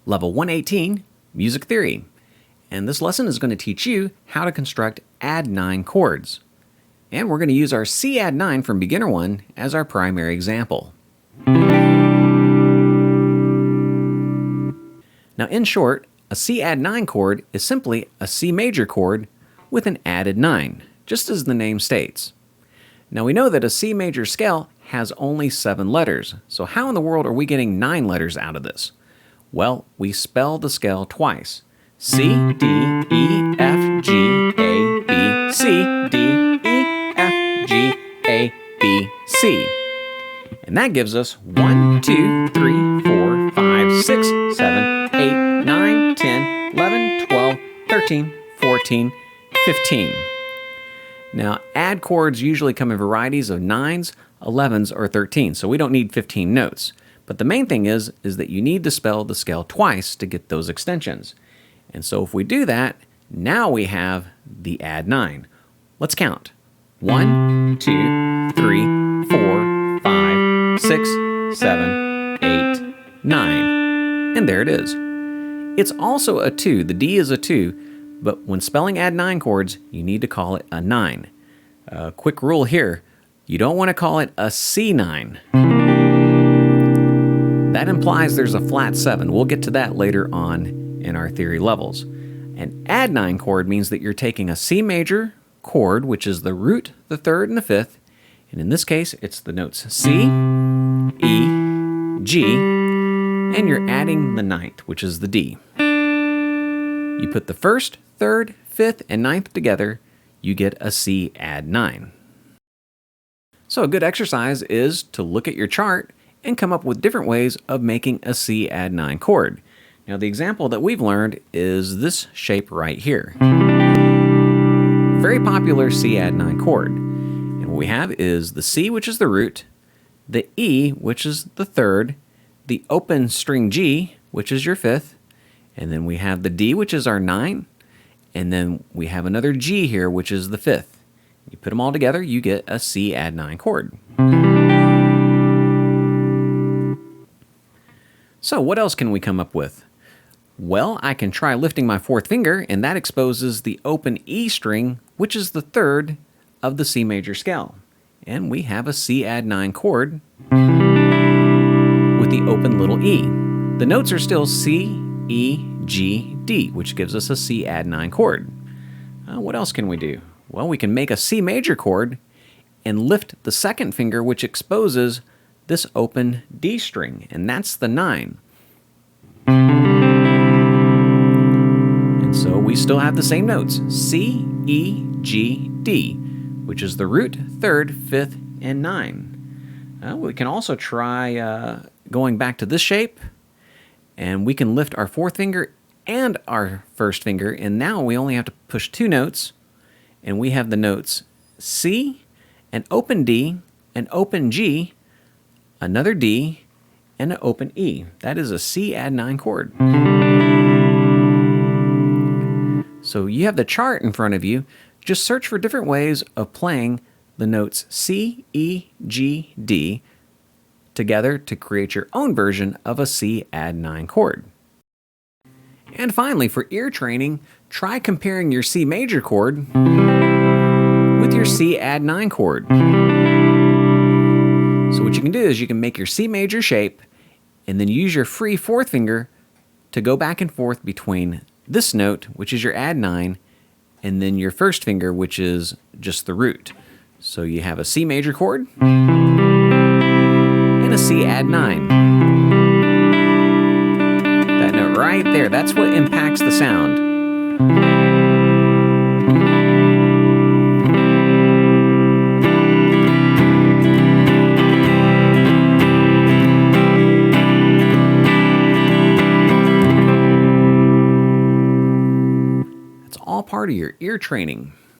Level 118, Music Theory. And this lesson is going to teach you how to construct Add9 chords. And we're going to use our C Add9 from Beginner 1 as our primary example. Now in short, a C Add9 chord is simply a C major chord with an added 9, just as the name states. Now we know that a C major scale has only 7 letters, so how in the world are we getting 9 letters out of this? Well, we spell the scale twice. C, D, E, F, G, A, B, C, D, E, F, G, A, B, C. And that gives us 1, 2, 3, 4, 5, 6, 7, 8, 9, 10, 11, 12, 13, 14, 15. Now, add chords usually come in varieties of 9s, 11s, or 13s, so we don't need 15 notes. But the main thing is that you need to spell the scale twice to get those extensions. And so if we do that, now we have the Add9. Let's count. 1, 2, 3, 4, 5, 6, 7, 8, 9. And there it is. It's also a 2. The D is a 2, but when spelling Add9 chords, you need to call it a 9. Quick rule here, you don't want to call it a C9. That implies there's a flat 7. We'll get to that later on in our theory levels. An Add9 chord means that you're taking a C major chord, which is the root, the third, and the fifth, and in this case, it's the notes C, E, G, and you're adding the ninth, which is the D. You put the first, third, fifth, and ninth together, you get a C Add9. So a good exercise is to look at your chart and come up with different ways of making a C Add9 chord. Now the example that we've learned is this shape right here. Very popular C Add9 chord. And what we have is the C, which is the root, the E, which is the third, the open string G, which is your fifth, and then we have the D, which is our 9, and then we have another G here, which is the fifth. You put them all together, you get a C Add9 chord. So what else can we come up with? Well, I can try lifting my fourth finger, and that exposes the open E string, which is the third of the C major scale. And we have a C Add9 chord with the open little E. The notes are still C, E, G, D, which gives us a C Add9 chord. What else can we do? Well, we can make a C major chord and lift the second finger, which exposes this open D string, and that's the 9. And so we still have the same notes, C, E, G, D, which is the root, third, fifth, and 9. We can also try going back to this shape, and we can lift our fourth finger and our first finger, and now we only have to push 2 notes, and we have the notes C, an open D, an open G, another D, and an open E. That is a C Add9 chord. So you have the chart in front of you. Just search for different ways of playing the notes C, E, G, D together to create your own version of a C Add9 chord. And finally, for ear training, try comparing your C major chord with your C Add9 chord. So what you can do is you can make your C major shape and then use your free fourth finger to go back and forth between this note, which is your Add9, and then your first finger, which is just the root. So you have a C major chord and a C Add9. That note right there, that's what impacts the sound. All part of your ear training.